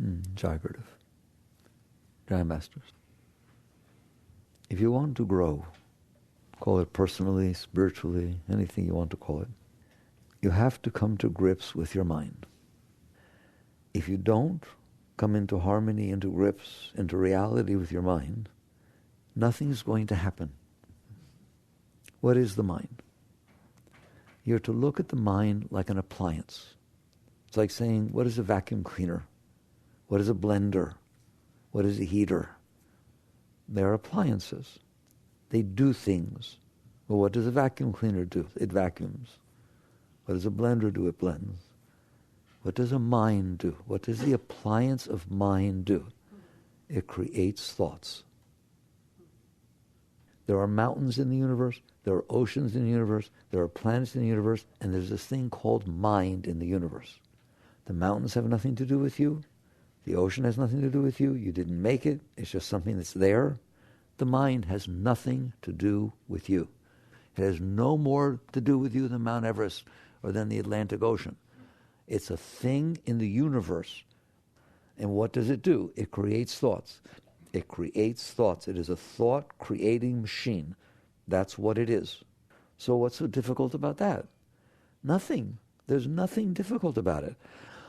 Jagradav. Jai Masters. If you want to grow, call it personally, spiritually, anything you want to call it, you have to come to grips with your mind. If you don't come into harmony, into grips, into reality with your mind, nothing's going to happen. What is the mind? You're to look at the mind like an appliance. It's like saying, what is a vacuum cleaner? What is a blender? What is a heater? They're appliances. They do things. Well, what does a vacuum cleaner do? It vacuums. What does a blender do? It blends. What does a mind do? What does the appliance of mind do? It creates thoughts. There are mountains in the universe, there are oceans in the universe, there are planets in the universe, and there's this thing called mind in the universe. The mountains have nothing to do with you. The ocean has nothing to do with you. You didn't make it. It's just something that's there. The mind has nothing to do with you. It has no more to do with you than Mount Everest or than the Atlantic Ocean. It's a thing in the universe. And what does it do? It creates thoughts. It creates thoughts. It is a thought-creating machine. That's what it is. So what's so difficult about that? Nothing. There's nothing difficult about it,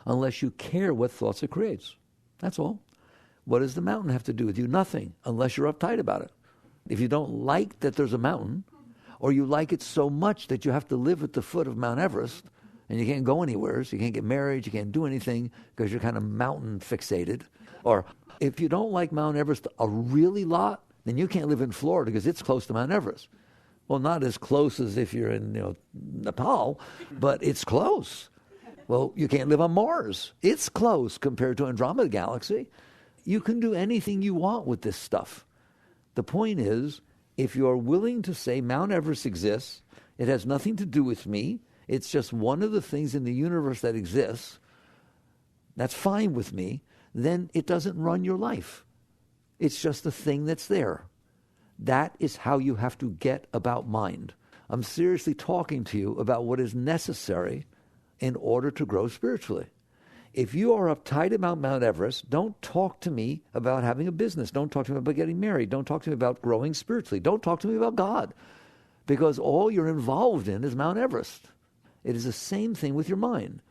unless you care what thoughts it creates. That's all. What does the mountain have to do with you? Nothing, unless you're uptight about it. If you don't like that there's a mountain, or you like it so much that you have to live at the foot of Mount Everest, and you can't go anywhere, so you can't get married, you can't do anything because you're kind of mountain fixated. Or if you don't like Mount Everest a really lot, then you can't live in Florida because it's close to Mount Everest. Well, not as close as if you're in Nepal, but it's close. Well, you can't live on Mars. It's close compared to Andromeda Galaxy. You can do anything you want with this stuff. The point is, if you're willing to say Mount Everest exists, it has nothing to do with me, it's just one of the things in the universe that exists, that's fine with me, then it doesn't run your life. It's just a thing that's there. That is how you have to get about mind. I'm seriously talking to you about what is necessary in order to grow spiritually. If you are uptight about Mount Everest, don't talk to me about having a business. Don't talk to me about getting married. Don't talk to me about growing spiritually. Don't talk to me about God, because all you're involved in is Mount Everest. It is the same thing with your mind.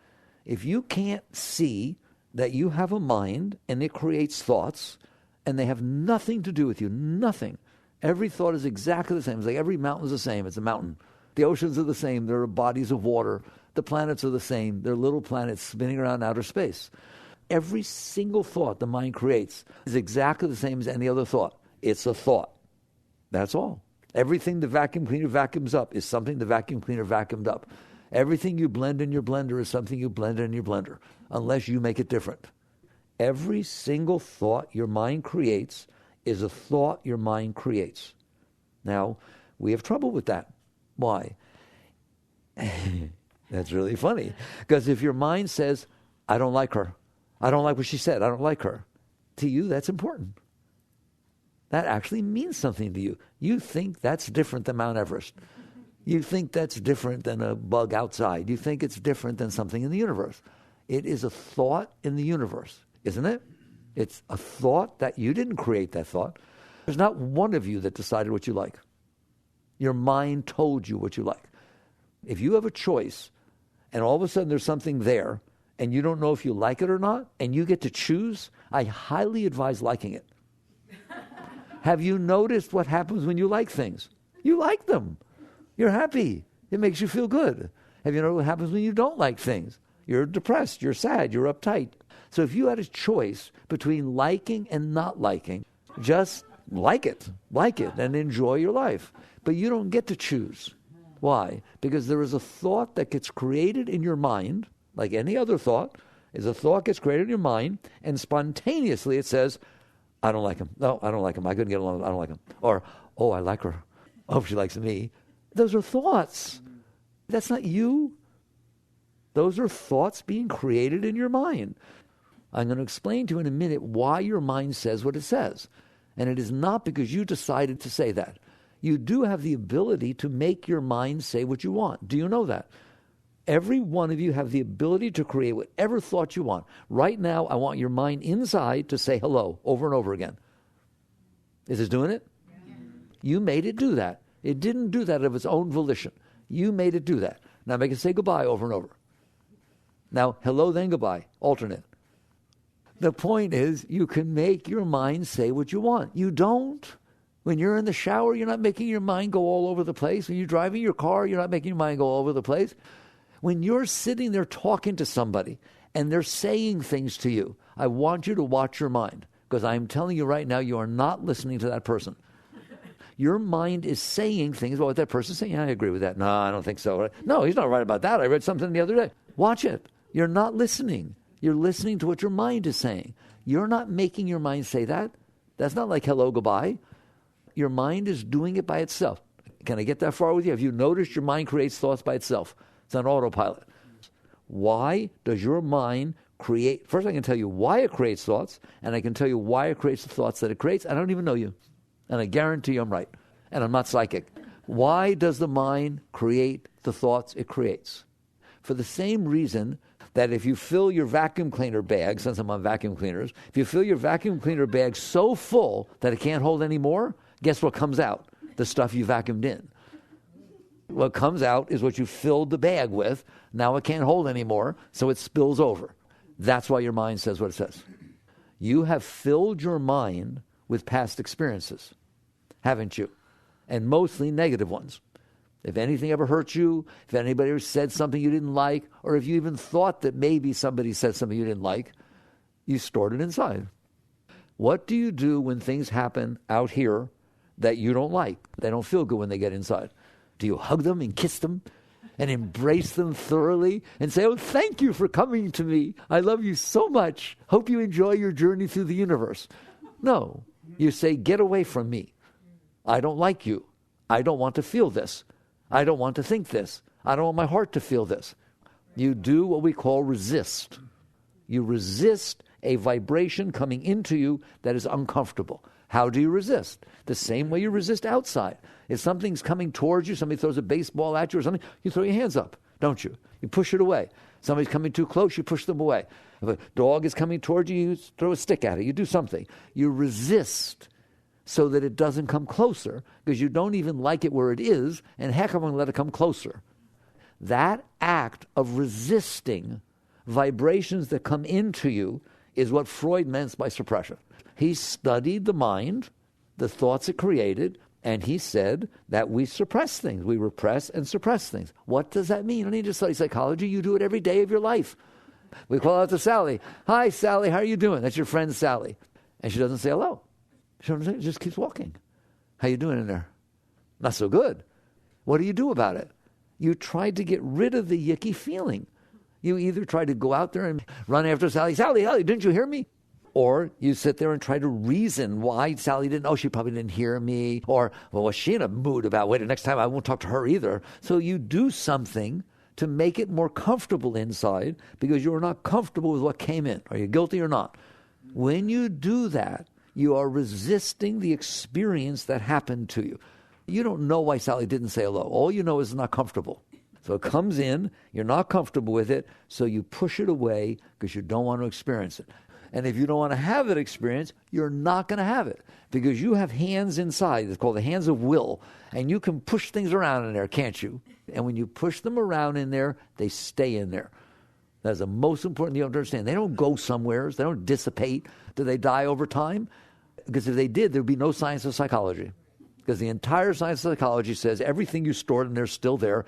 If you can't see that you have a mind and it creates thoughts and they have nothing to do with you, nothing. Every thought is exactly the same. It's like every mountain is the same. It's a mountain. The oceans are the same. There are bodies of water. The planets are the same. They're little planets spinning around outer space. Every single thought the mind creates is exactly the same as any other thought. It's a thought. That's all. Everything the vacuum cleaner vacuums up is something the vacuum cleaner vacuumed up. Everything you blend in your blender is something you blend in your blender, unless you make it different. Every single thought your mind creates is a thought your mind creates. Now, we have trouble with that. Why? That's really funny. Because if your mind says, I don't like her, I don't like what she said, I don't like her, to you that's important. That actually means something to you. You think that's different than Mount Everest. You think that's different than a bug outside. You think it's different than something in the universe. It is a thought in the universe, isn't it? It's a thought that you didn't create that thought. There's not one of you that decided what you like. Your mind told you what you like. If you have a choice and all of a sudden there's something there and you don't know if you like it or not and you get to choose, I highly advise liking it. Have you noticed what happens when you like things? You like them. You're happy. It makes you feel good. Have you noticed what happens when you don't like things? You're depressed, you're sad, you're uptight. So if you had a choice between liking and not liking, just like it and enjoy your life. But you don't get to choose. Why? Because there is a thought that gets created in your mind, like any other thought, is a thought gets created in your mind, and spontaneously it says, I don't like him. No, I don't like him. I couldn't get along. I don't like him. Or, oh, I like her. I hope she likes me. Those are thoughts. That's not you. Those are thoughts being created in your mind. I'm going to explain to you in a minute why your mind says what it says. And it is not because you decided to say that. You do have the ability to make your mind say what you want. Do you know that? Every one of you have the ability to create whatever thought you want. Right now, I want your mind inside to say hello over and over again. Is it doing it? Yeah. You made it do that. It didn't do that of its own volition. You made it do that. Now make it say goodbye over and over. Now, hello, then goodbye. Alternate. The point is, you can make your mind say what you want. You don't. When you're in the shower, you're not making your mind go all over the place. When you're driving your car, you're not making your mind go all over the place. When you're sitting there talking to somebody and they're saying things to you, I want you to watch your mind, because I'm telling you right now, you are not listening to that person. Your mind is saying things about what that person's saying. Yeah, I agree with that. No, I don't think so. No, he's not right about that. I read something the other day. Watch it. You're not listening. You're listening to what your mind is saying. You're not making your mind say that. That's not like hello, goodbye. Your mind is doing it by itself. Can I get that far with you? Have you noticed your mind creates thoughts by itself? It's on autopilot. Why does your mind create? First, I can tell you why it creates thoughts, and I can tell you why it creates the thoughts that it creates. I don't even know you, and I guarantee you I'm right, and I'm not psychic. Why does the mind create the thoughts it creates? For the same reason that if you fill your vacuum cleaner bag, since I'm on vacuum cleaners, if you fill your vacuum cleaner bag so full that it can't hold any more, guess what comes out? The stuff you vacuumed in. What comes out is what you filled the bag with. Now it can't hold anymore, so it spills over. That's why your mind says what it says. You have filled your mind with past experiences, haven't you? And mostly negative ones. If anything ever hurt you, if anybody ever said something you didn't like, or if you even thought that maybe somebody said something you didn't like, you stored it inside. What do you do when things happen out here that you don't like? They don't feel good when they get inside. Do you hug them and kiss them and embrace them thoroughly and say, oh, thank you for coming to me. I love you so much. Hope you enjoy your journey through the universe. No. You say, get away from me. I don't like you. I don't want to feel this. I don't want to think this. I don't want my heart to feel this. You do what we call resist. You resist a vibration coming into you that is uncomfortable. How do you resist? The same way you resist outside. If something's coming towards you, somebody throws a baseball at you or something, you throw your hands up, don't you? You push it away. Somebody's coming too close, you push them away. If a dog is coming towards you, you throw a stick at it. You do something. You resist so that it doesn't come closer, because you don't even like it where it is, and heck, I'm going to let it come closer. That act of resisting vibrations that come into you is what Freud meant by suppression. He studied the mind, the thoughts it created, and he said that we suppress things. We repress and suppress things. What does that mean? You don't need to study psychology. You do it every day of your life. We call out to Sally. Hi, Sally, how are you doing? That's your friend Sally. And she doesn't say hello. She just keeps walking. How you doing in there? Not so good. What do you do about it? You try to get rid of the yicky feeling. You either try to go out there and run after Sally. Sally, didn't you hear me? Or you sit there and try to reason why Sally didn't. Oh, she probably didn't hear me. Or, well, was she in a mood about, wait, the next time I won't talk to her either. So you do something to make it more comfortable inside, because you're not comfortable with what came in. Are you guilty or not? When you do that, you are resisting the experience that happened to you. You don't know why Sally didn't say hello. All you know is it's not comfortable. So it comes in, you're not comfortable with it, so you push it away because you don't want to experience it. And if you don't want to have that experience, you're not going to have it, because you have hands inside. It's called the hands of will, and you can push things around in there, can't you? And when you push them around in there, they stay in there. That's the most important thing you have to understand. They don't go somewhere. They don't dissipate. Do they die over time? Because if they did, there would be no science of psychology. Because the entire science of psychology says everything you stored in there is still there.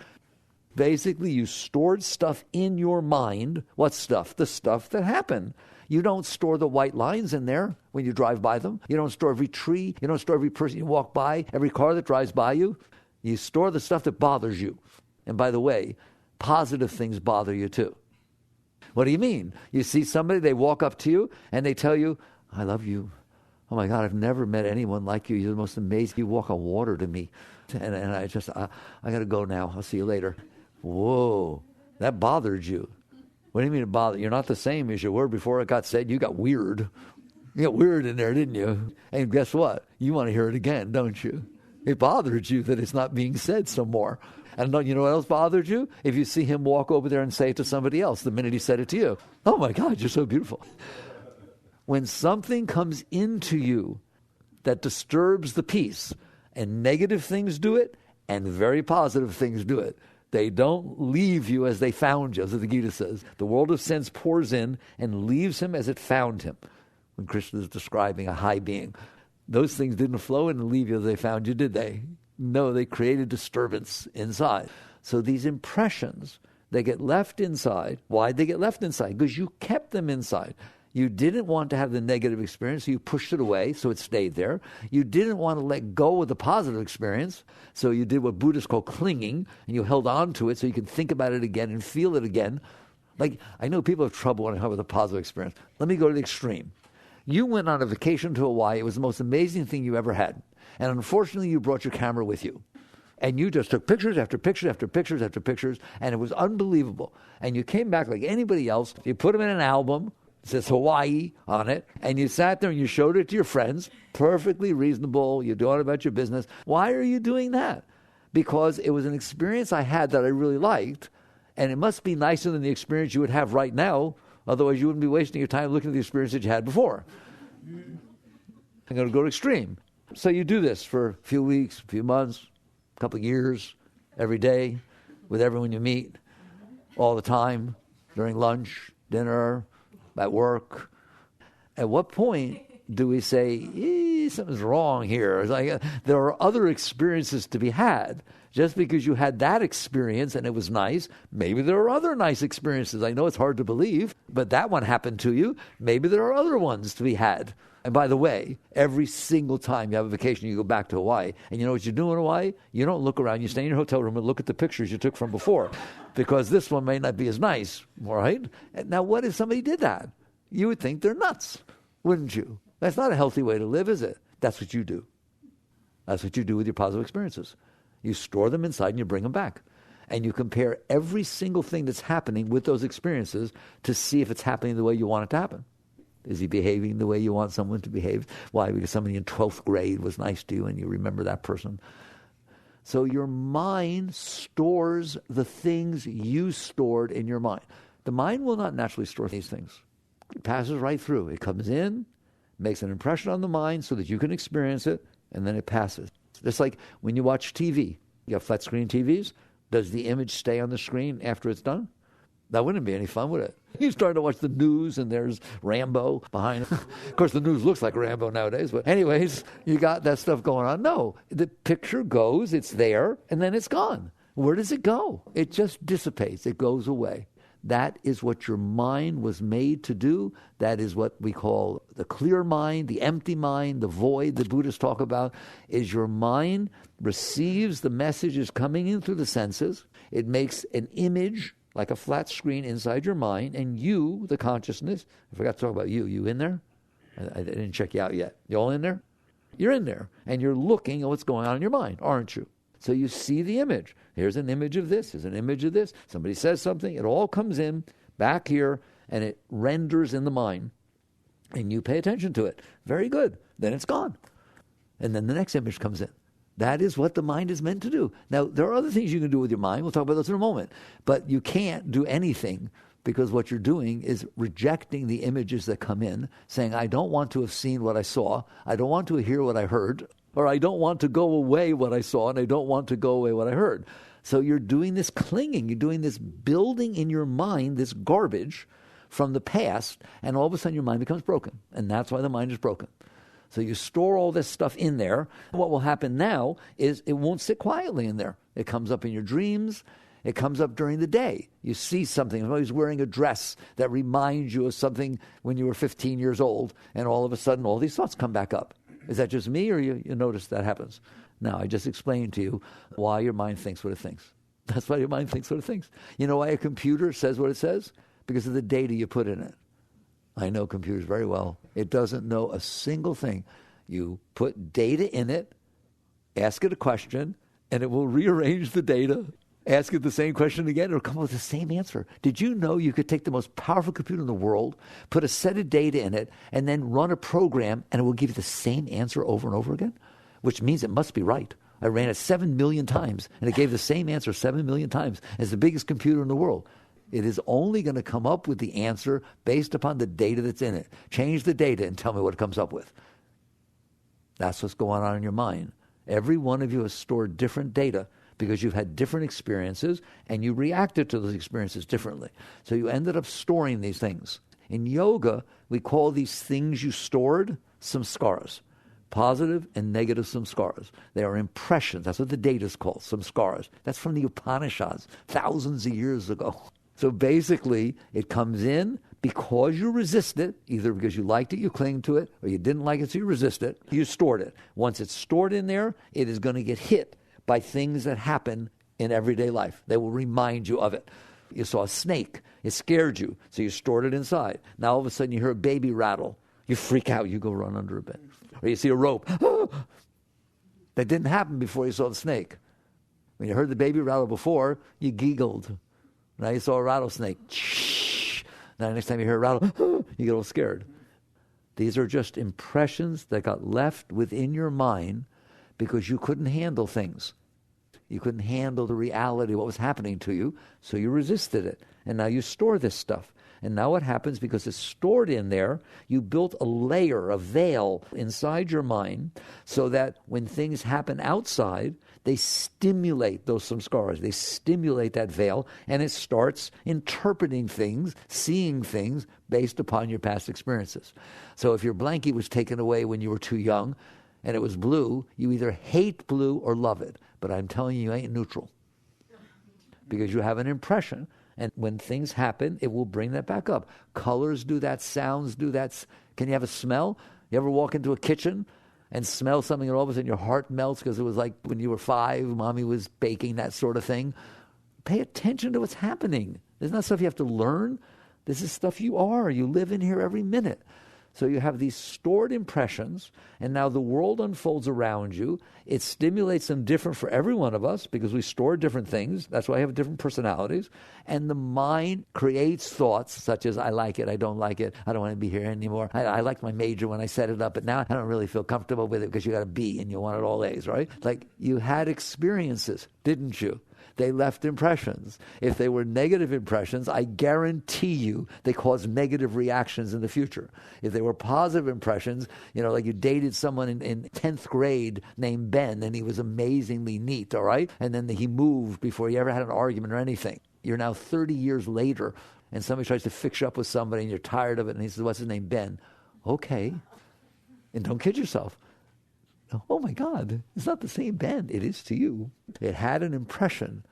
Basically, you stored stuff in your mind. What stuff? The stuff that happened. You don't store the white lines in there when you drive by them. You don't store every tree. You don't store every person you walk by, every car that drives by you. You store the stuff that bothers you. And by the way, positive things bother you too. What do you mean? You see somebody, they walk up to you and they tell you, I love you. Oh my God, I've never met anyone like you. You're the most amazing. You walk on water to me. And I got to go now. I'll see you later. Whoa, that bothered you. What do you mean it bothered? You're not the same as you were before it got said. You got weird. You got weird in there, didn't you? And guess what? You want to hear it again, don't you? It bothers you that it's not being said some more. And you know what else bothered you? If you see him walk over there and say it to somebody else the minute he said it to you. Oh my God, you're so beautiful. When something comes into you that disturbs the peace, and negative things do it, and very positive things do it, they don't leave you as they found you, as the Gita says. The world of sense pours in and leaves him as it found him. When Krishna is describing a high being, those things didn't flow in and leave you as they found you, did they? No, they created disturbance inside. So these impressions, they get left inside. Why'd they get left inside? Because you kept them inside. You didn't want to have the negative experience, so you pushed it away, so it stayed there. You didn't want to let go of the positive experience, so you did what Buddhists call clinging, and you held on to it so you could think about it again and feel it again. Like, I know people have trouble when I have with a positive experience. Let me go to the extreme. You went on a vacation to Hawaii. It was the most amazing thing you ever had. And unfortunately, you brought your camera with you. And you just took pictures after pictures after pictures after pictures, and it was unbelievable. And you came back like anybody else. You put them in an album. It says Hawaii on it, and you sat there and you showed it to your friends. Perfectly reasonable. You're doing about your business. Why are you doing that? Because it was an experience I had that I really liked, and it must be nicer than the experience you would have right now. Otherwise, you wouldn't be wasting your time looking at the experience that you had before. I'm going to go to extreme. So you do this for a few weeks, a few months, a couple of years, every day, with everyone you meet, all the time, during lunch, dinner, at work. At what point do we say, something's wrong here? It's like, there are other experiences to be had. Just because you had that experience and it was nice, maybe there are other nice experiences. I know it's hard to believe, but that one happened to you. Maybe there are other ones to be had. And by the way, every single time you have a vacation, you go back to Hawaii. And you know what you do in Hawaii? You don't look around. You stay in your hotel room and look at the pictures you took from before, because this one may not be as nice, all right? And now, what if somebody did that? You would think they're nuts, wouldn't you? That's not a healthy way to live, is it? That's what you do. That's what you do with your positive experiences. You store them inside and you bring them back. And you compare every single thing that's happening with those experiences to see if it's happening the way you want it to happen. Is he behaving the way you want someone to behave? Why? Because somebody in 12th grade was nice to you and you remember that person. So your mind stores the things you stored in your mind. The mind will not naturally store these things. It passes right through. It comes in, makes an impression on the mind so that you can experience it, and then it passes. Just like when you watch TV. You have flat screen TVs. Does the image stay on the screen after it's done? That wouldn't be any fun, would it? You start to watch the news and there's Rambo behind it. Of course, the news looks like Rambo nowadays, but anyways, you got that stuff going on. No, the picture goes, it's there, and then it's gone. Where does it go? It just dissipates. It goes away. That is what your mind was made to do. That is what we call the clear mind, the empty mind, the void the Buddhists talk about, is your mind receives the messages coming in through the senses. It makes an image like a flat screen inside your mind, and you, the consciousness, I forgot to talk about you. You in there? I didn't check you out yet. You all in there? You're in there, and you're looking at what's going on in your mind, aren't you? So you see the image. Here's an image of this. Here's an image of this. Somebody says something. It all comes in back here, and it renders in the mind. And you pay attention to it. Very good. Then it's gone. And then the next image comes in. That is what the mind is meant to do. Now, there are other things you can do with your mind. We'll talk about those in a moment. But you can't do anything, because what you're doing is rejecting the images that come in, saying, I don't want to have seen what I saw. I don't want to hear what I heard. Or I don't want to go away what I saw, and I don't want to go away what I heard. So you're doing this clinging. You're doing this building in your mind, this garbage from the past, and all of a sudden your mind becomes broken. And that's why the mind is broken. So you store all this stuff in there. What will happen now is it won't sit quietly in there. It comes up in your dreams. It comes up during the day. You see something. Somebody's wearing a dress that reminds you of something when you were 15 years old, and all of a sudden all these thoughts come back up. Is that just me, or you notice that happens? Now, I just explained to you why your mind thinks what it thinks. That's why your mind thinks what it thinks. You know why a computer says what it says? Because of the data you put in it. I know computers very well. It doesn't know a single thing. You put data in it, ask it a question, and it will rearrange the data. Ask it the same question again, it'll come up with the same answer. Did you know you could take the most powerful computer in the world, put a set of data in it, and then run a program, and it will give you the same answer over and over again? Which means it must be right. I ran it 7 million times, and it gave the same answer 7 million times as the biggest computer in the world. It is only going to come up with the answer based upon the data that's in it. Change the data and tell me what it comes up with. That's what's going on in your mind. Every one of you has stored different data because you've had different experiences and you reacted to those experiences differently. So you ended up storing these things. In yoga, we call these things you stored samskaras. Positive and negative samskaras. They are impressions. That's what the data is called, samskaras. That's from the Upanishads, thousands of years ago. So basically, it comes in because you resist it, either because you liked it, you cling to it, or you didn't like it, so you resist it. You stored it. Once it's stored in there, it is going to get hit by things that happen in everyday life. They will remind you of it. You saw a snake. It scared you, so you stored it inside. Now all of a sudden you hear a baby rattle. You freak out. You go run under a bed. Or you see a rope. That didn't happen before you saw the snake. When you heard the baby rattle before, you giggled. Now you saw a rattlesnake. Now next time you hear a rattle, you get all scared. These are just impressions that got left within your mind because you couldn't handle things. You couldn't handle the reality of what was happening to you, so you resisted it. And now you store this stuff. And now what happens, because it's stored in there, you built a layer, a veil inside your mind so that when things happen outside, they stimulate those samskaras. They stimulate that veil, and it starts interpreting things, seeing things based upon your past experiences. So if your blankie was taken away when you were too young and it was blue, you either hate blue or love it. But I'm telling you, you ain't neutral because you have an impression. And when things happen, it will bring that back up. Colors do that. Sounds do that. Can you have a smell? You ever walk into a kitchen and smell something and all of a sudden your heart melts because it was like when you were 5, mommy was baking, that sort of thing? Pay attention to what's happening. There's not stuff you have to learn. This is stuff you are. You live in here every minute. So you have these stored impressions, and now the world unfolds around you. It stimulates them different for every one of us because we store different things. That's why I have different personalities. And the mind creates thoughts such as, I like it, I don't like it, I don't want to be here anymore. I liked my major when I set it up, but now I don't really feel comfortable with it because you got a B and you wanted all A's, right? Like you had experiences, didn't you? They left impressions. If they were negative impressions, I guarantee you they caused negative reactions in the future. If they were positive impressions, like you dated someone in 10th grade named Ben, and he was amazingly neat, all right? And then he moved before you ever had an argument or anything. You're now 30 years later, and somebody tries to fix you up with somebody, and you're tired of it, and he says, what's his name? Ben. Okay. And don't kid yourself. Oh my God, it's not the same Ben. It is to you. It had an impression.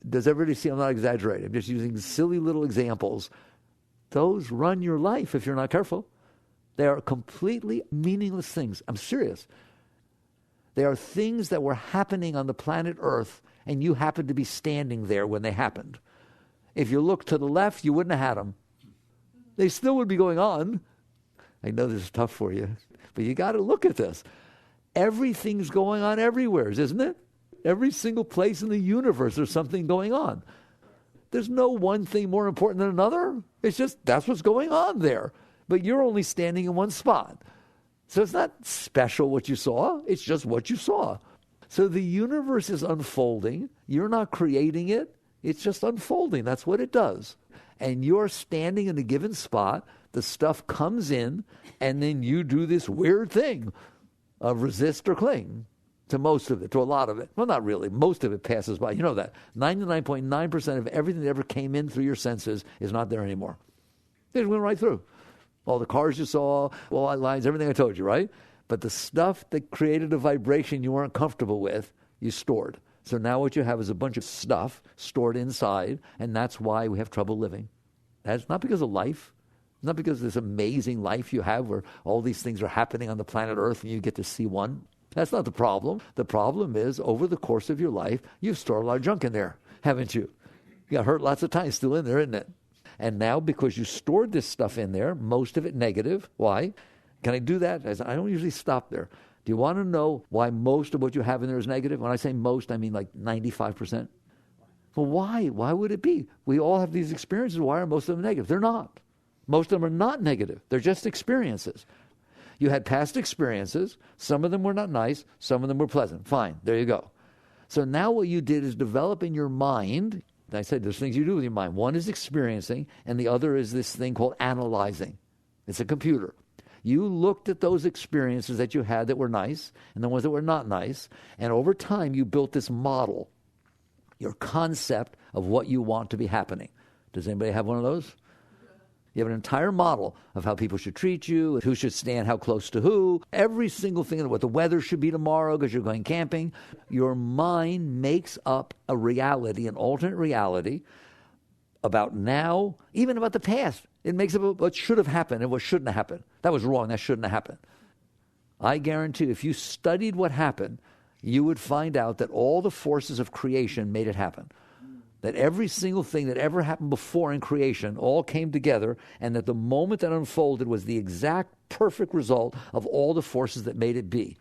Does everybody see? I'm not exaggerating. I'm just using silly little examples. Those run your life if you're not careful. They are completely meaningless things. I'm serious. They are things that were happening on the planet Earth, and you happened to be standing there when they happened. If you looked to the left, you wouldn't have had them. They still would be going on. I know this is tough for you, but you got to look at this. Everything's going on everywhere, isn't it? Every single place in the universe, there's something going on. There's no one thing more important than another. It's just that's what's going on there. But you're only standing in one spot. So it's not special what you saw. It's just what you saw. So the universe is unfolding. You're not creating it. It's just unfolding. That's what it does. And you're standing in a given spot. The stuff comes in, and then you do this weird thing of resist or cling to most of it, to a lot of it. Well, not really. Most of it passes by. You know that. 99.9% of everything that ever came in through your senses is not there anymore. It just went right through. All the cars you saw, all the lines, everything I told you, right? But the stuff that created a vibration you weren't comfortable with, you stored. So now what you have is a bunch of stuff stored inside, and that's why we have trouble living. That's not because of life. Not because of this amazing life you have where all these things are happening on the planet Earth and you get to see one. That's not the problem. The problem is over the course of your life, you've stored a lot of junk in there, haven't you? You got hurt lots of times, still in there, isn't it? And now because you stored this stuff in there, most of it negative. Why? Can I do that? I don't usually stop there. Do you want to know why most of what you have in there is negative? When I say most, I mean like 95%. Well, why? Why would it be? We all have these experiences. Why are most of them negative? They're not. Most of them are not negative. They're just experiences. You had past experiences. Some of them were not nice. Some of them were pleasant. Fine. There you go. So now what you did is develop in your mind, I said there's things you do with your mind. One is experiencing, and the other is this thing called analyzing. It's a computer. You looked at those experiences that you had that were nice, and the ones that were not nice, and over time you built this model, your concept of what you want to be happening. Does anybody have one of those? You have an entire model of how people should treat you, who should stand how close to who, every single thing, what the weather should be tomorrow because you're going camping. Your mind makes up a reality, an alternate reality about now, even about the past. It makes up what should have happened and what shouldn't have happened. That was wrong. That shouldn't have happened. I guarantee if you studied what happened, you would find out that all the forces of creation made it happen. That every single thing that ever happened before in creation all came together, and that the moment that unfolded was the exact perfect result of all the forces that made it be.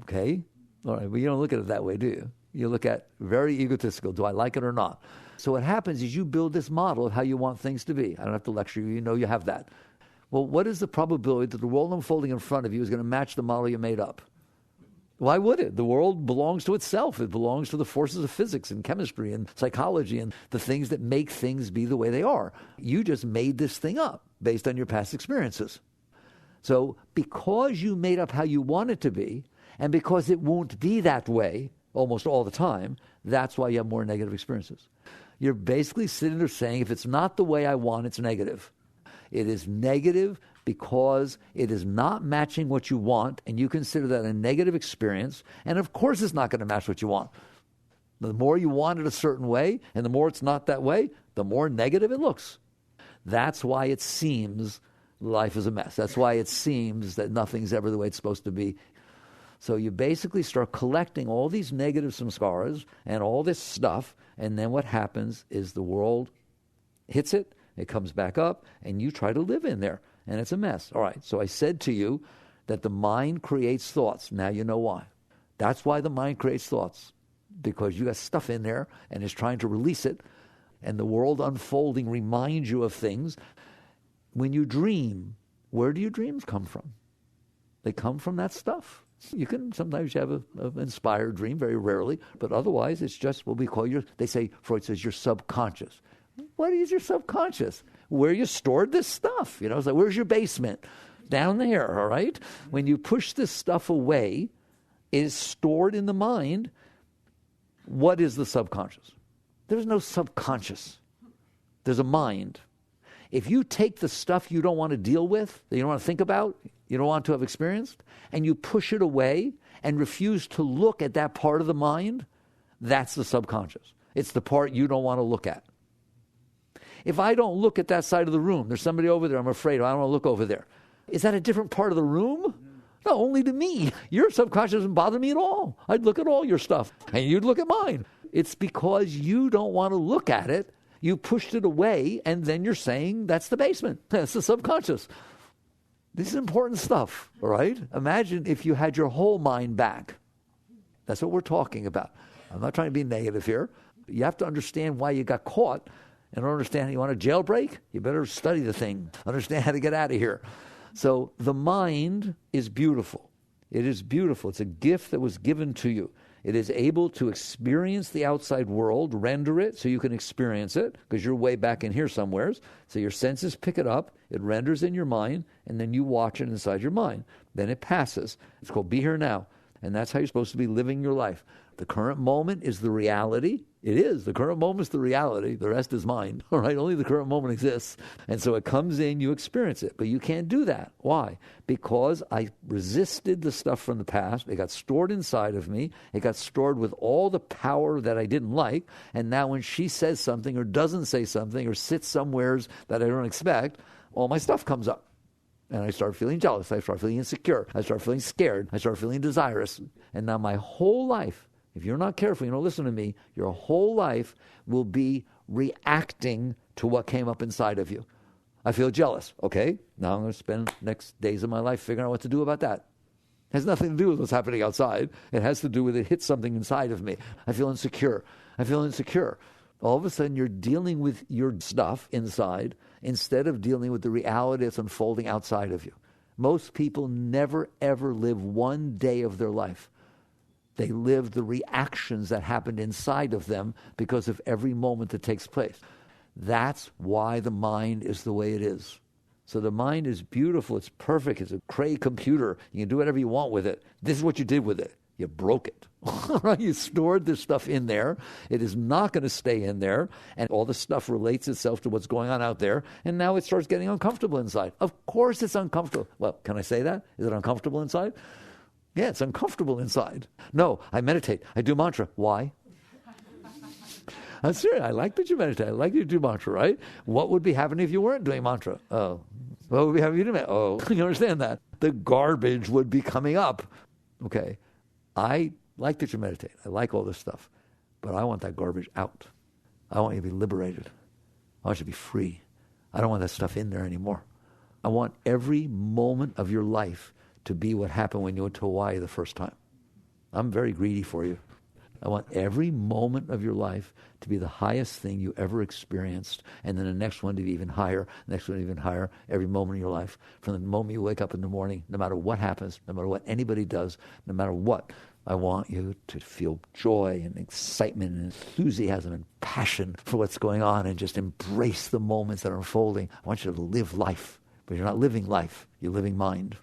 Okay? All right, but you don't look at it that way, do you? You look at very egotistical, do I like it or not? So what happens is you build this model of how you want things to be. I don't have to lecture you, you know you have that. Well, what is the probability that the world unfolding in front of you is going to match the model you made up? Why would it? The world belongs to itself. It belongs to the forces of physics and chemistry and psychology and the things that make things be the way they are. You just made this thing up based on your past experiences. So because you made up how you want it to be, and because it won't be that way almost all the time, that's why you have more negative experiences. You're basically sitting there saying, if it's not the way I want, it's negative. It is negative because it is not matching what you want, and you consider that a negative experience, and of course it's not going to match what you want. The more you want it a certain way, and the more it's not that way, the more negative it looks. That's why it seems life is a mess. That's why it seems that nothing's ever the way it's supposed to be. So you basically start collecting all these negative samskaras and all this stuff, and then what happens is the world hits it, it comes back up, and you try to live in there, and it's a mess. All right, so I said to you that the mind creates thoughts. Now you know why. That's why the mind creates thoughts, because you got stuff in there, and it's trying to release it, and the world unfolding reminds you of things. When you dream, where do your dreams come from? They come from that stuff. You can sometimes have an inspired dream, very rarely, but otherwise it's just what we call they say, Freud says, your subconscious. What is your subconscious? Where you stored this stuff. It's like, where's your basement? Down there, all right? When you push this stuff away, it is stored in the mind. What is the subconscious? There's no subconscious. There's a mind. If you take the stuff you don't want to deal with, that you don't want to think about, you don't want to have experienced, and you push it away and refuse to look at that part of the mind, that's the subconscious. It's the part you don't want to look at. If I don't look at that side of the room, there's somebody over there, I'm afraid, I don't want to look over there. Is that a different part of the room? No, only to me. Your subconscious doesn't bother me at all. I'd look at all your stuff, and you'd look at mine. It's because you don't want to look at it. You pushed it away, and then you're saying that's the basement. That's the subconscious. This is important stuff, all right? Imagine if you had your whole mind back. That's what we're talking about. I'm not trying to be negative here. You have to understand why you got caught. And understand you want a jailbreak? You better study the thing. Understand how to get out of here. So the mind is beautiful. It is beautiful. It's a gift that was given to you. It is able to experience the outside world, render it so you can experience it, because you're way back in here somewheres. So your senses pick it up, it renders in your mind, and then you watch it inside your mind. Then it passes. It's called Be Here Now. And that's how you're supposed to be living your life. The current moment is the reality. It is. The current moment is the reality. The rest is mine. All right? Only the current moment exists. And so it comes in, you experience it. But you can't do that. Why? Because I resisted the stuff from the past. It got stored inside of me. It got stored with all the power that I didn't like. And now when she says something or doesn't say something or sits somewheres that I don't expect, all my stuff comes up. And I start feeling jealous. I start feeling insecure. I start feeling scared. I start feeling desirous. And now my whole life, if you're not careful, you don't listen to me, your whole life will be reacting to what came up inside of you. I feel jealous. Okay, now I'm going to spend next days of my life figuring out what to do about that. It has nothing to do with what's happening outside. It has to do with it hit something inside of me. I feel insecure. All of a sudden you're dealing with your stuff inside instead of dealing with the reality that's unfolding outside of you. Most people never, ever live one day of their life. They live the reactions that happened inside of them because of every moment that takes place. That's why the mind is the way it is. So the mind is beautiful. It's perfect. It's a Cray computer. You can do whatever you want with it. This is what you did with it. You broke it. You stored this stuff in there. It is not going to stay in there. And all the stuff relates itself to what's going on out there. And now it starts getting uncomfortable inside. Of course it's uncomfortable. Well, can I say that? Is it uncomfortable inside? Yeah, it's uncomfortable inside. No, I meditate. I do mantra. Why? I'm serious. I like that you meditate. I like that you do mantra, right? What would be happening if you weren't doing mantra? Oh, what would be happening if you didn't? Oh, you understand that? The garbage would be coming up. Okay, I like that you meditate. I like all this stuff. But I want that garbage out. I want you to be liberated. I want you to be free. I don't want that stuff in there anymore. I want every moment of your life to be what happened when you went to Hawaii the first time. I'm very greedy for you. I want every moment of your life to be the highest thing you ever experienced, and then the next one to be even higher, the next one even higher, every moment of your life. From the moment you wake up in the morning, no matter what happens, no matter what anybody does, no matter what, I want you to feel joy and excitement and enthusiasm and passion for what's going on and just embrace the moments that are unfolding. I want you to live life, but you're not living life, you're living mind.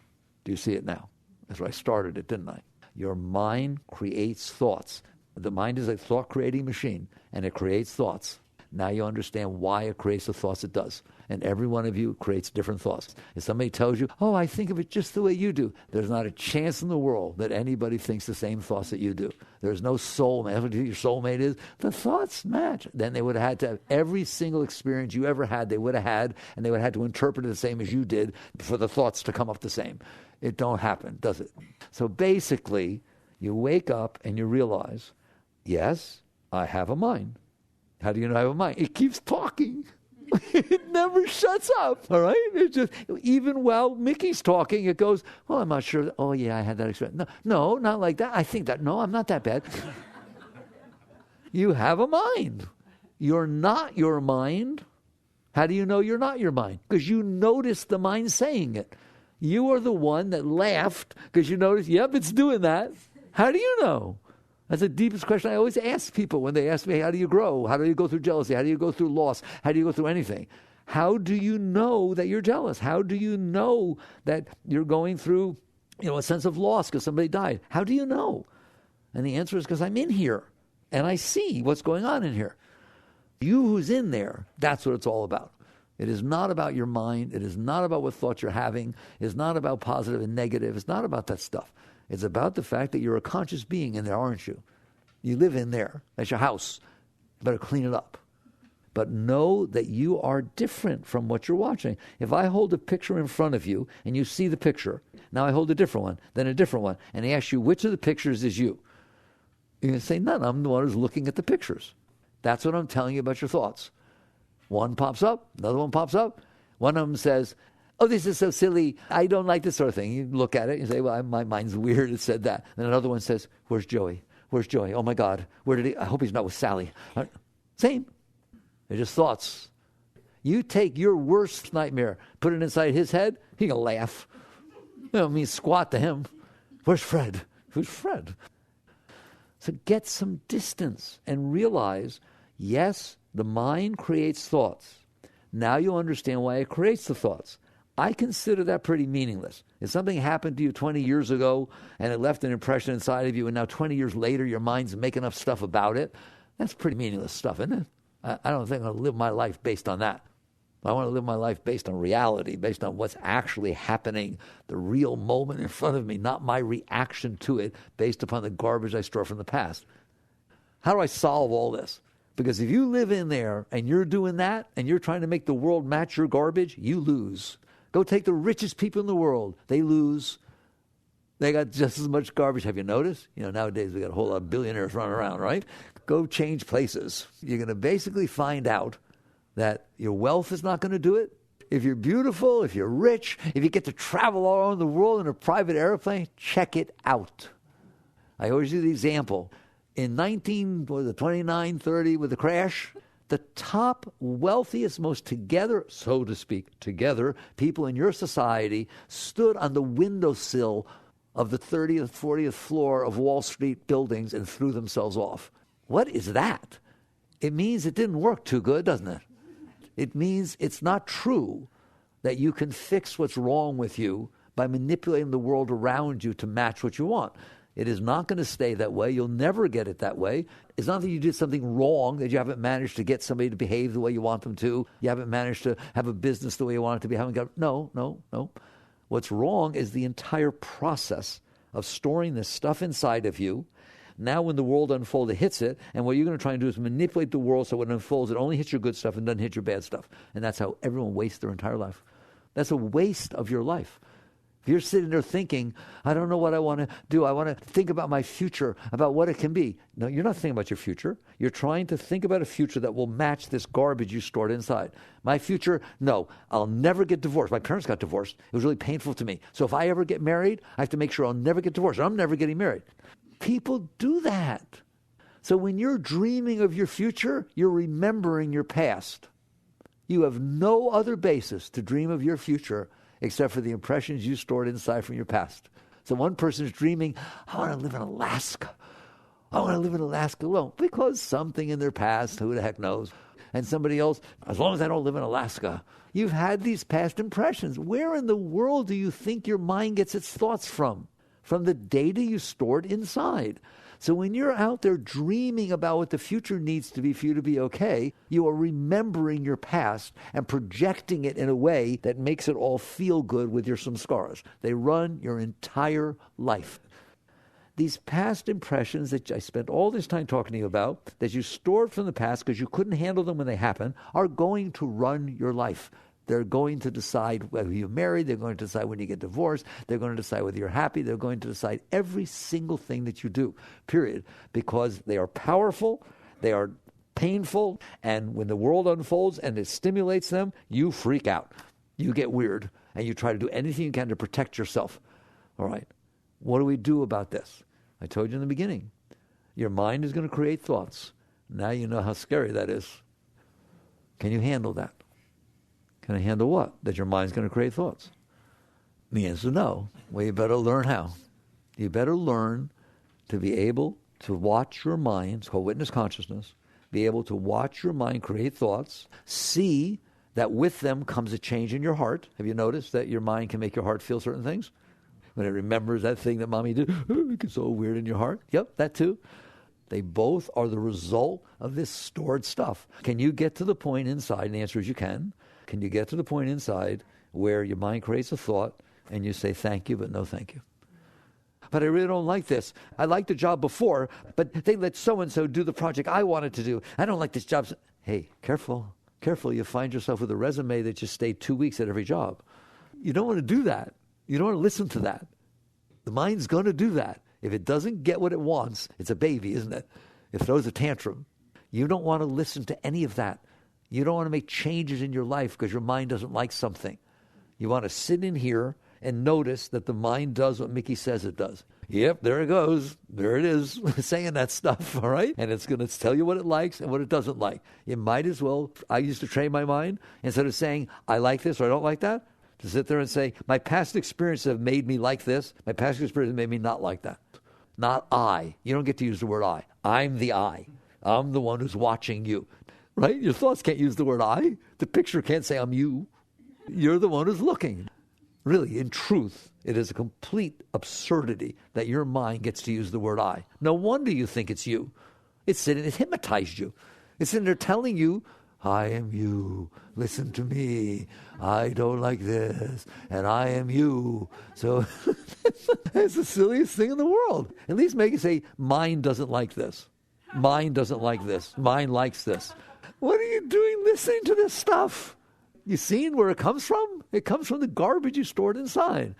Do you see it now? That's where I started it, didn't I? Your mind creates thoughts. The mind is a thought-creating machine, and it creates thoughts. Now you understand why it creates the thoughts it does. And every one of you creates different thoughts. If somebody tells you, oh, I think of it just the way you do, there's not a chance in the world that anybody thinks the same thoughts that you do. There's no soulmate. That's what your soulmate is. The thoughts match. Then they would have had to have every single experience you ever had, they would have had, and they would have had to interpret it the same as you did for the thoughts to come up the same. It don't happen, does it? So basically, you wake up and you realize, yes, I have a mind. How do you know I have a mind? It keeps talking. It never shuts up, all right? It just, even while Mickey's talking, it goes, well, I'm not sure. Oh, yeah, I had that experience. No, not like that. I think that, no, I'm not that bad. You have a mind. You're not your mind. How do you know you're not your mind? Because you noticed the mind saying it. You are the one that laughed because you noticed, yep, it's doing that. How do you know? That's the deepest question I always ask people when they ask me, how do you grow? How do you go through jealousy? How do you go through loss? How do you go through anything? How do you know that you're jealous? How do you know that you're going through, a sense of loss because somebody died? How do you know? And the answer is because I'm in here and I see what's going on in here. You who's in there, that's what it's all about. It is not about your mind. It is not about what thoughts you're having. It's not about positive and negative. It's not about that stuff. It's about the fact that you're a conscious being in there, aren't you? You live in there. That's your house. You better clean it up. But know that you are different from what you're watching. If I hold a picture in front of you and you see the picture, now I hold a different one, then a different one, and I ask you which of the pictures is you. You're going to say, none. I'm the one who's looking at the pictures. That's what I'm telling you about your thoughts. One pops up, another one pops up. One of them says, oh, this is so silly. I don't like this sort of thing. You look at it and you say, well, my mind's weird. It said that. And another one says, where's Joey? Where's Joey? Oh, my God. Where did he? I hope he's not with Sally. Same. They're just thoughts. You take your worst nightmare, put it inside his head, he can laugh. Squat to him. Where's Fred? Who's Fred? So get some distance and realize, yes, the mind creates thoughts. Now you understand why it creates the thoughts. I consider that pretty meaningless. If something happened to you 20 years ago and it left an impression inside of you and now 20 years later your mind's making up stuff about it, that's pretty meaningless stuff, isn't it? I don't think I'm going to live my life based on that. I want to live my life based on reality, based on what's actually happening, the real moment in front of me, not my reaction to it based upon the garbage I store from the past. How do I solve all this? Because if you live in there and you're doing that and you're trying to make the world match your garbage, you lose. Go take the richest people in the world. They lose. They got just as much garbage. Have you noticed? Nowadays we got a whole lot of billionaires running around, right? Go change places. You're going to basically find out that your wealth is not going to do it. If you're beautiful, if you're rich, if you get to travel all around the world in a private airplane, check it out. I always use the example. In 29, 30, with the crash, the top wealthiest, most together, so to speak, together, people in your society stood on the windowsill of the 30th, 40th floor of Wall Street buildings and threw themselves off. What is that? It means it didn't work too good, doesn't it? It means it's not true that you can fix what's wrong with you by manipulating the world around you to match what you want. It is not going to stay that way. You'll never get it that way. It's not that you did something wrong, that you haven't managed to get somebody to behave the way you want them to. You haven't managed to have a business the way you want it to be. No. What's wrong is the entire process of storing this stuff inside of you. Now when the world unfolds, it hits it, and what you're going to try and do is manipulate the world so when it unfolds, it only hits your good stuff and doesn't hit your bad stuff. And that's how everyone wastes their entire life. That's a waste of your life. If you're sitting there thinking, I don't know what I want to do. I want to think about my future, about what it can be. No, you're not thinking about your future. You're trying to think about a future that will match this garbage you stored inside. My future, no, I'll never get divorced. My parents got divorced. It was really painful to me. So if I ever get married, I have to make sure I'll never get divorced. I'm never getting married. People do that. So when you're dreaming of your future, you're remembering your past. You have no other basis to dream of your future except for the impressions you stored inside from your past. So one person is dreaming, I want to live in Alaska. I want to live in Alaska alone because something in their past, who the heck knows. And somebody else, as long as I don't live in Alaska. You've had these past impressions. Where in the world do you think your mind gets its thoughts from? From the data you stored inside. So when you're out there dreaming about what the future needs to be for you to be okay, you are remembering your past and projecting it in a way that makes it all feel good with your samskaras. They run your entire life. These past impressions that I spent all this time talking to you about, that you stored from the past because you couldn't handle them when they happen, are going to run your life. They're going to decide whether you're married. They're going to decide when you get divorced. They're going to decide whether you're happy. They're going to decide every single thing that you do, period. Because they are powerful, they are painful, and when the world unfolds and it stimulates them, you freak out. You get weird, and you try to do anything you can to protect yourself. All right. What do we do about this? I told you in the beginning. Your mind is going to create thoughts. Now you know how scary that is. Can you handle that? Can I handle what? That your mind's going to create thoughts? The answer is no. Well, you better learn how. You better learn to be able to watch your mind, it's called witness consciousness, be able to watch your mind create thoughts, see that with them comes a change in your heart. Have you noticed that your mind can make your heart feel certain things? When it remembers that thing that mommy did, it gets so weird in your heart. Yep, that too. They both are the result of this stored stuff. Can you get to the point inside, and the answer is you can. Can you get to the point inside where your mind creates a thought and you say thank you, but no thank you? But I really don't like this. I liked the job before, but they let so-and-so do the project I wanted to do. I don't like this job. Hey, careful. You find yourself with a resume that just stayed 2 weeks at every job. You don't want to do that. You don't want to listen to that. The mind's going to do that. If it doesn't get what it wants, it's a baby, isn't it? It throws a tantrum. You don't want to listen to any of that. You don't want to make changes in your life because your mind doesn't like something. You want to sit in here and notice that the mind does what Mickey says it does. Yep, there it goes. There it is, saying that stuff, all right? And it's going to tell you what it likes and what it doesn't like. You might as well, I used to train my mind, instead of saying, I like this or I don't like that, to sit there and say, my past experiences have made me like this. My past experiences have made me not like that. Not I. You don't get to use the word I. I'm the I. I'm the one who's watching you. Right? Your thoughts can't use the word I. The picture can't say I'm you. You're the one who's looking. Really, in truth, it is a complete absurdity that your mind gets to use the word I. No wonder you think it's you. It's hypnotized you. It's in there telling you, I am you. Listen to me. I don't like this. And I am you. So it's the silliest thing in the world. At least make it say, mind doesn't like this. Mind doesn't like this. Mind likes this. What are you doing listening to this stuff? You seen where it comes from? It comes from the garbage you stored inside.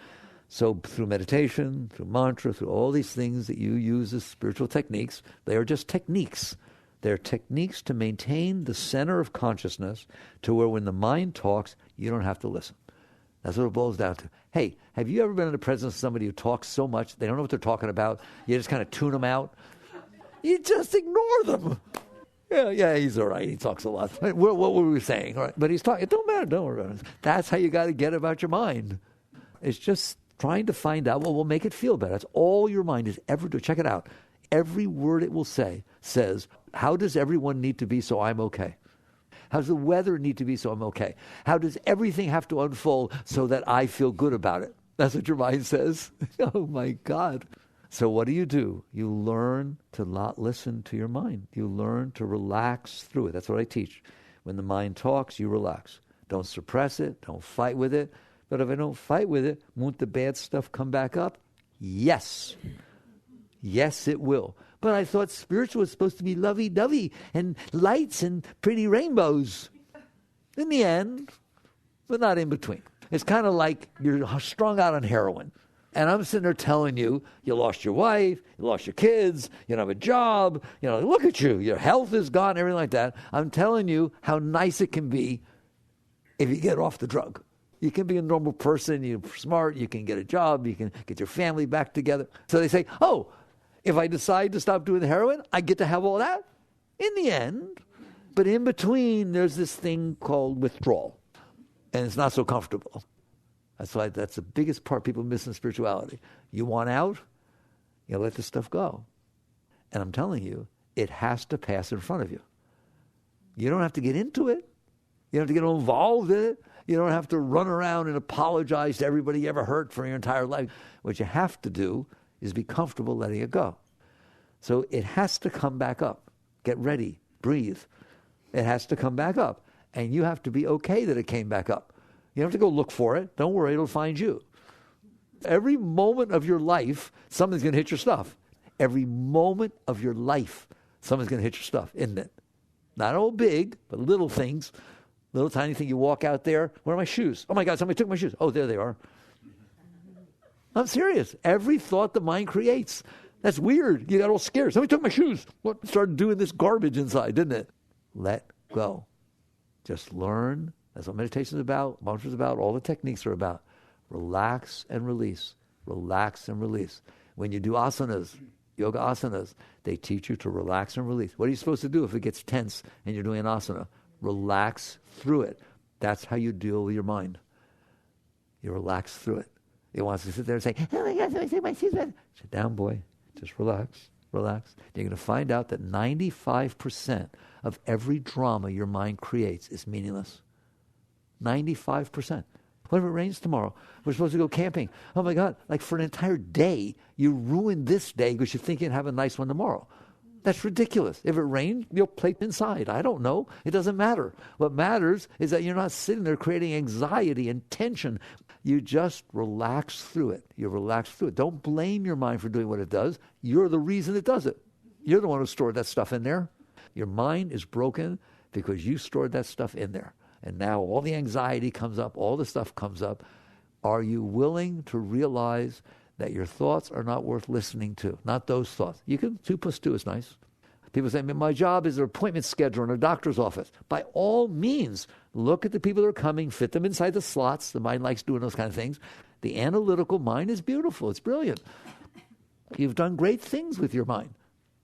So through meditation, through mantra, through all these things that you use as spiritual techniques, they are just techniques. They're techniques to maintain the center of consciousness to where when the mind talks, you don't have to listen. That's what it boils down to. Hey, have you ever been in the presence of somebody who talks so much, they don't know what they're talking about, you just kind of tune them out? You just ignore them. Yeah, he's all right. He talks a lot. What were we saying? All right. But he's talking. It don't matter. Don't worry about it. That's how you got to get about your mind. It's just trying to find out what will make it feel better. That's all your mind is ever doing. Check it out. Every word it will say says, how does everyone need to be so I'm okay? How does the weather need to be so I'm okay? How does everything have to unfold so that I feel good about it? That's what your mind says. Oh my God. So what do? You learn to not listen to your mind. You learn to relax through it. That's what I teach. When the mind talks, you relax. Don't suppress it. Don't fight with it. But if I don't fight with it, won't the bad stuff come back up? Yes. Yes, it will. But I thought spiritual was supposed to be lovey-dovey and lights and pretty rainbows. In the end, but not in between. It's kind of like you're strung out on heroin. And I'm sitting there telling you, you lost your wife, you lost your kids, you don't have a job, look at you, your health is gone, everything like that. I'm telling you how nice it can be if you get off the drug. You can be a normal person, you're smart, you can get a job, you can get your family back together. So they say, oh, if I decide to stop doing the heroin, I get to have all that? In the end. But in between, there's this thing called withdrawal. And it's not so comfortable. That's the biggest part people miss in spirituality. You want out, you let this stuff go. And I'm telling you, it has to pass in front of you. You don't have to get into it. You don't have to get involved in it. You don't have to run around and apologize to everybody you ever hurt for your entire life. What you have to do is be comfortable letting it go. So it has to come back up. Get ready. Breathe. It has to come back up. And you have to be okay that it came back up. You don't have to go look for it. Don't worry, it'll find you. Every moment of your life, something's going to hit your stuff. Every moment of your life, something's going to hit your stuff, isn't it? Not all big, but little things. Little tiny thing. You walk out there. Where are my shoes? Oh my God, somebody took my shoes. Oh, there they are. I'm serious. Every thought the mind creates. That's weird. You got all scared. Somebody took my shoes. What? Started doing this garbage inside, didn't it? Let go. Just learn. That's what meditation is about, mantra is about, all the techniques are about. Relax and release. Relax and release. When you do asanas, yoga asanas, they teach you to relax and release. What are you supposed to do if it gets tense and you're doing an asana? Relax through it. That's how you deal with your mind. You relax through it. It wants to sit there and say, oh my God, somebody took my shoes. Sit down, boy. Just relax. Relax. You're going to find out that 95% of every drama your mind creates is meaningless. 95%. What if it rains tomorrow? We're supposed to go camping. Oh my God, like for an entire day, you ruined this day because you think you'd have a nice one tomorrow. That's ridiculous. If it rains, you'll play inside. I don't know. It doesn't matter. What matters is that you're not sitting there creating anxiety and tension. You just relax through it. You relax through it. Don't blame your mind for doing what it does. You're the reason it does it. You're the one who stored that stuff in there. Your mind is broken because you stored that stuff in there. And now all the anxiety comes up, all the stuff comes up. Are you willing to realize that your thoughts are not worth listening to? Not those thoughts. You can, 2 plus 2 is nice. People say, my job is an appointment schedule in a doctor's office. By all means, look at the people that are coming, fit them inside the slots. The mind likes doing those kind of things. The analytical mind is beautiful. It's brilliant. You've done great things with your mind.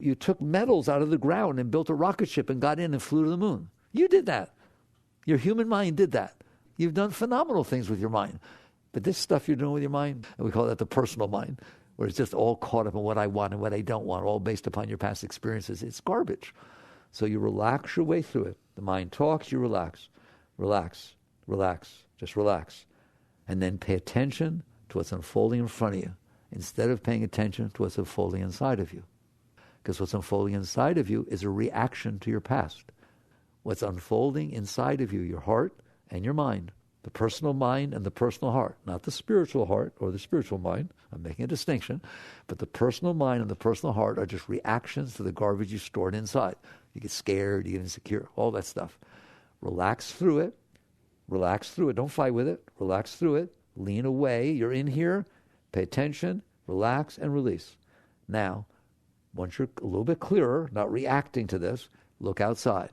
You took metals out of the ground and built a rocket ship and got in and flew to the moon. You did that. Your human mind did that. You've done phenomenal things with your mind. But this stuff you're doing with your mind, and we call that the personal mind, where it's just all caught up in what I want and what I don't want, all based upon your past experiences. It's garbage. So you relax your way through it. The mind talks, you relax. Relax, relax, just relax. And then pay attention to what's unfolding in front of you, instead of paying attention to what's unfolding inside of you. Because what's unfolding inside of you is a reaction to your past. What's unfolding inside of you, your heart and your mind, the personal mind and the personal heart, not the spiritual heart or the spiritual mind. I'm making a distinction. But the personal mind and the personal heart are just reactions to the garbage you stored inside. You get scared, you get insecure, all that stuff. Relax through it. Relax through it. Don't fight with it. Relax through it. Lean away. You're in here. Pay attention. Relax and release. Now, once you're a little bit clearer, not reacting to this, look outside.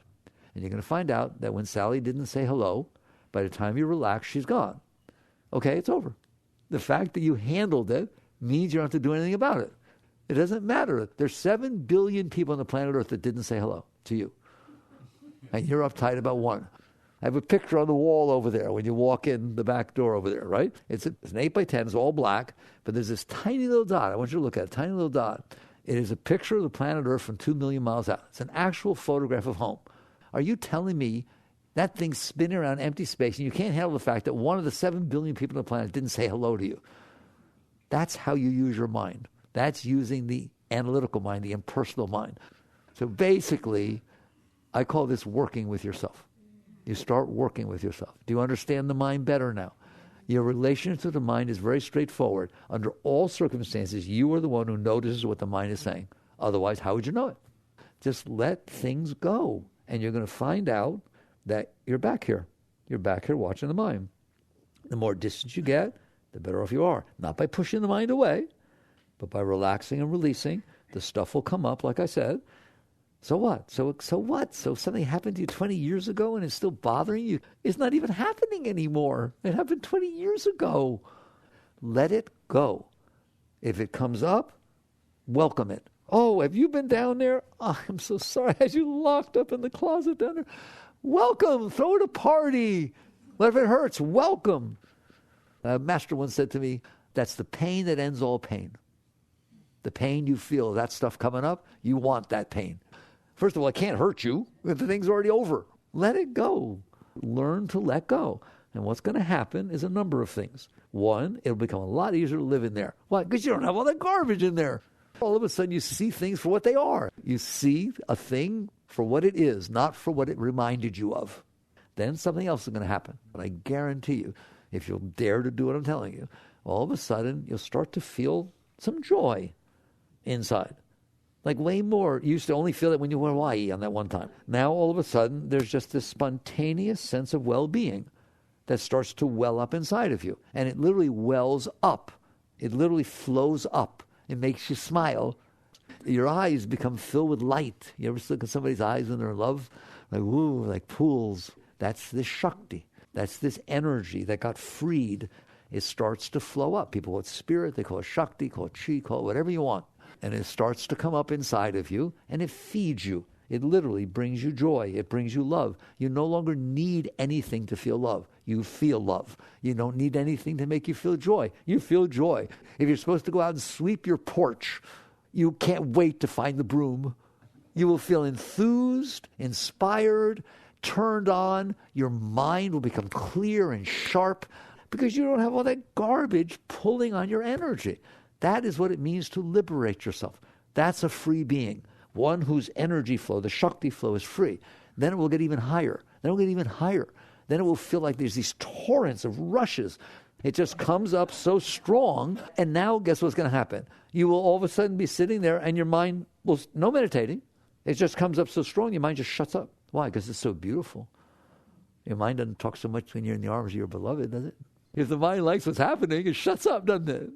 And you're going to find out that when Sally didn't say hello, by the time you relax, she's gone. Okay, it's over. The fact that you handled it means you don't have to do anything about it. It doesn't matter. There's 7 billion people on the planet Earth that didn't say hello to you. And you're uptight about one. I have a picture on the wall over there when you walk in the back door over there, right? It's an 8 by 10. It's all black, but there's this tiny little dot. I want you to look at it, tiny little dot. It is a picture of the planet Earth from 2 million miles out. It's an actual photograph of home. Are you telling me that thing's spinning around empty space and you can't handle the fact that one of the 7 billion people on the planet didn't say hello to you? That's how you use your mind. That's using the analytical mind, the impersonal mind. So basically, I call this working with yourself. You start working with yourself. Do you understand the mind better now? Your relationship to the mind is very straightforward. Under all circumstances, you are the one who notices what the mind is saying. Otherwise, how would you know it? Just let things go, and you're going to find out that you're back here. You're back here watching the mind. The more distance you get, the better off you are. Not by pushing the mind away, but by relaxing and releasing. The stuff will come up, like I said. So what? So what? So if something happened to you 20 years ago and it's still bothering you, it's not even happening anymore. It happened 20 years ago. Let it go. If it comes up, welcome it. Oh, have you been down there? Oh, I'm so sorry. I had you locked up in the closet down there. Welcome. Throw it a party. If it hurts, welcome. A master once said to me, that's the pain that ends all pain. The pain you feel, that stuff coming up, you want that pain. First of all, it can't hurt you. The thing's already over. Let it go. Learn to let go. And what's going to happen is a number of things. One, it'll become a lot easier to live in there. Why? Because you don't have all that garbage in there. All of a sudden, you see things for what they are. You see a thing for what it is, not for what it reminded you of. Then something else is going to happen. But I guarantee you, if you'll dare to do what I'm telling you, all of a sudden, you'll start to feel some joy inside. Like way more. You used to only feel it when you were in Hawaii on that one time. Now all of a sudden there's just this spontaneous sense of well-being that starts to well up inside of you. And it literally wells up. It literally flows up. It makes you smile. Your eyes become filled with light. You ever look at somebody's eyes when they're in love? Like, woo, like pools. That's this Shakti. That's this energy that got freed. It starts to flow up. People call it spirit. They call it Shakti, call it Chi, call it whatever you want. And it starts to come up inside of you, and it feeds you. It literally brings you joy. It brings you love. You no longer need anything to feel love. You feel love. You don't need anything to make you feel joy. You feel joy. If you're supposed to go out and sweep your porch, you can't wait to find the broom. You will feel enthused, inspired, turned on. Your mind will become clear and sharp because you don't have all that garbage pulling on your energy. That is what it means to liberate yourself. That's a free being, one whose energy flow, the Shakti flow, is free. Then it will get even higher. Then it will get even higher. Then it will feel like there's these torrents of rushes. It just comes up so strong, and now guess what's going to happen? You will all of a sudden be sitting there, and your mind will, no meditating, it just comes up so strong, your mind just shuts up. Why? Because it's so beautiful. Your mind doesn't talk so much when you're in the arms of your beloved, does it? If the mind likes what's happening, it shuts up, doesn't it?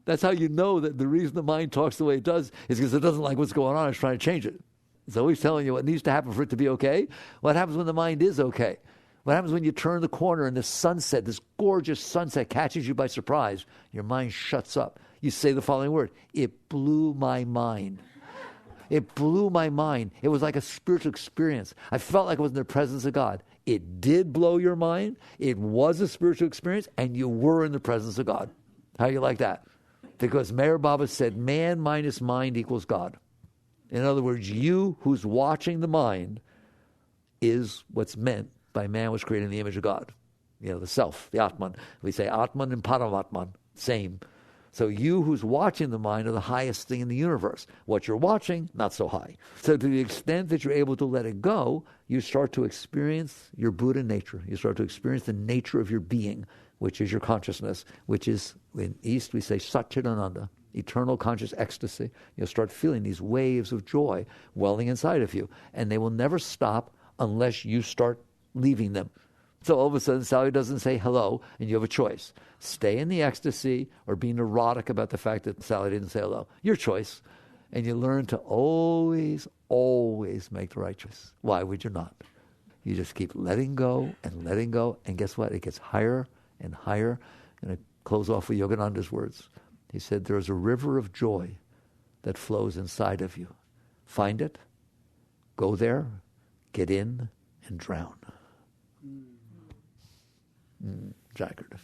That's how you know that the reason the mind talks the way it does is because it doesn't like what's going on. It's trying to change it. It's always telling you what needs to happen for it to be okay. What happens when the mind is okay? What happens when you turn the corner and the sunset, this gorgeous sunset, catches you by surprise? Your mind shuts up. You say the following word: it blew my mind. It blew my mind. It was like a spiritual experience. I felt like I was in the presence of God. It did blow your mind. It was a spiritual experience, and you were in the presence of God. How do you like that? Because Meher Baba said, man minus mind equals God. In other words, you who's watching the mind is what's meant by man was created in the image of God. You know, the self, the Atman. We say Atman and Paramatman, same. So you who's watching the mind are the highest thing in the universe. What you're watching, not so high. So to the extent that you're able to let it go, you start to experience your Buddha nature. You start to experience the nature of your being, which is your consciousness, which is, in East we say Satchidananda, eternal conscious ecstasy. You'll start feeling these waves of joy welling inside of you, and they will never stop unless you start leaving them. So all of a sudden Sally doesn't say hello, and you have a choice. Stay in the ecstasy or be neurotic about the fact that Sally didn't say hello. Your choice. And you learn to always, always make the right choice. Why would you not? You just keep letting go, and guess what? It gets higher and higher. And I close off with Yogananda's words. He said, there is a river of joy that flows inside of you. Find it, go there, get in, and drown. Jagged.